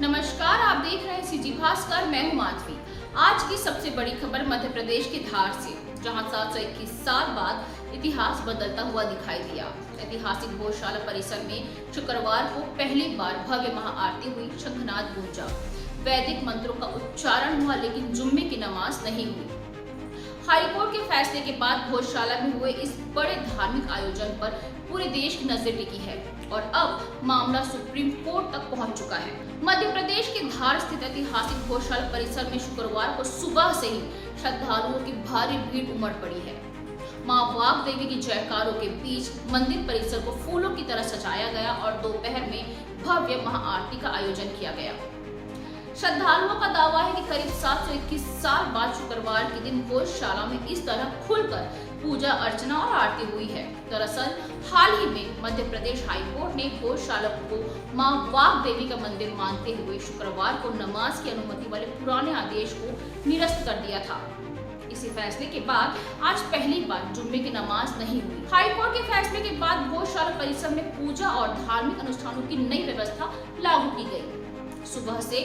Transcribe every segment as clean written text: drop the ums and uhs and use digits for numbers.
नमस्कार, आप देख रहे हैं सीजी भास्कर। मैं हूं माधवी। आज की सबसे बड़ी खबर मध्य प्रदेश के धार से, जहां 721 साल बाद इतिहास बदलता हुआ दिखाई दिया। ऐतिहासिक गौशाला परिसर में शुक्रवार को पहली बार भव्य महाआरती हुई। शंखनाद गूंजा, वैदिक मंत्रों का उच्चारण हुआ, लेकिन जुम्मे की नमाज नहीं हुई। हाईकोर्ट के फैसले के बाद गौशाला में हुए इस बड़े धार्मिक आयोजन पर पूरे देश की नजर टिकी है और अब मामला सुप्रीम कोर्ट तक पहुंच चुका है। मध्य प्रदेश के धार स्थित ऐतिहासिक गौशाला परिसर में शुक्रवार को सुबह से ही श्रद्धालुओं की भारी भीड़ उमड़ पड़ी है। मां वाग देवी की जयकारों के बीच मंदिर परिसर को फूलों की तरह सजाया गया और दोपहर में भव्य महाआरती का आयोजन किया गया। श्रद्धालुओं का दावा है कि करीब 721 साल बाद शुक्रवार के दिन गौशाला में इस तरह खुलकर पूजा अर्चना और आरती हुई है। दरअसल हाल ही में मध्य प्रदेश हाईकोर्ट ने गौशाला को मां वाग देवी का मंदिर मानते हुए शुक्रवार को नमाज की अनुमति वाले पुराने आदेश को निरस्त कर दिया था। इसी फैसले के बाद आज पहली बार जुम्मे की नमाज नहीं हुई। हाईकोर्ट के फैसले के बाद गौशाला परिसर में पूजा और धार्मिक अनुष्ठानों की नई व्यवस्था लागू की गई। सुबह से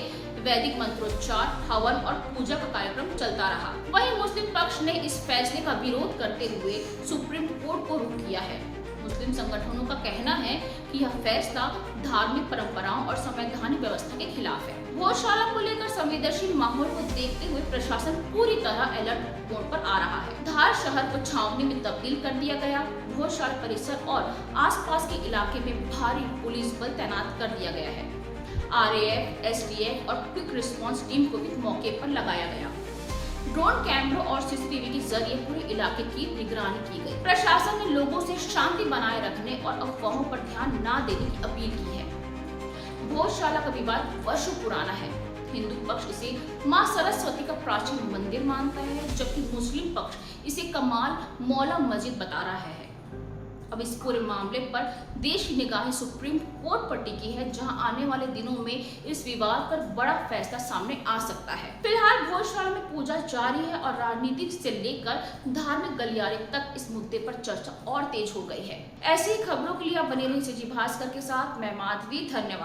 वैदिक मंत्रोच्चार, हवन और पूजा का कार्यक्रम चलता रहा। वहीं मुस्लिम पक्ष ने इस फैसले का विरोध करते हुए सुप्रीम कोर्ट को रुख किया है। मुस्लिम संगठनों का कहना है कि यह फैसला धार्मिक परंपराओं और संवैधानिक व्यवस्था के खिलाफ है। गौशाला को लेकर संवेदनशील माहौल को देखते हुए प्रशासन पूरी तरह अलर्ट मोड पर आ रहा है। धार शहर को छावनी में तब्दील कर दिया गया। गौशाला परिसर और आसपास के इलाके में भारी पुलिस बल तैनात कर दिया गया है। RAF, STF और क्विक रिस्पांस टीम को भी मौके पर लगाया गया। ड्रोन कैमरों और CCTV के जरिए पूरे इलाके की निगरानी की गई। प्रशासन ने लोगों से शांति बनाए रखने और अफवाहों पर ध्यान न देने की अपील की है। गौशाला का विवाद वर्षों पुराना है। हिंदू पक्ष इसे मां सरस्वती का प्राचीन मंदिर मानता है, जबकि मुस्लिम पक्ष इसे कमाल मौला मस्जिद बता रहा है। अब इस पूरे मामले पर देश की निगाहें सुप्रीम कोर्ट पर टिकी है, जहां आने वाले दिनों में इस विवाद पर बड़ा फैसला सामने आ सकता है। फिलहाल गौशाला में पूजा जारी है और राजनीति से लेकर धार्मिक गलियारे तक इस मुद्दे पर चर्चा और तेज हो गई है। ऐसी खबरों के लिए आप बने रहिए सीजी भास्कर के साथ। मैं माधवी, धन्यवाद।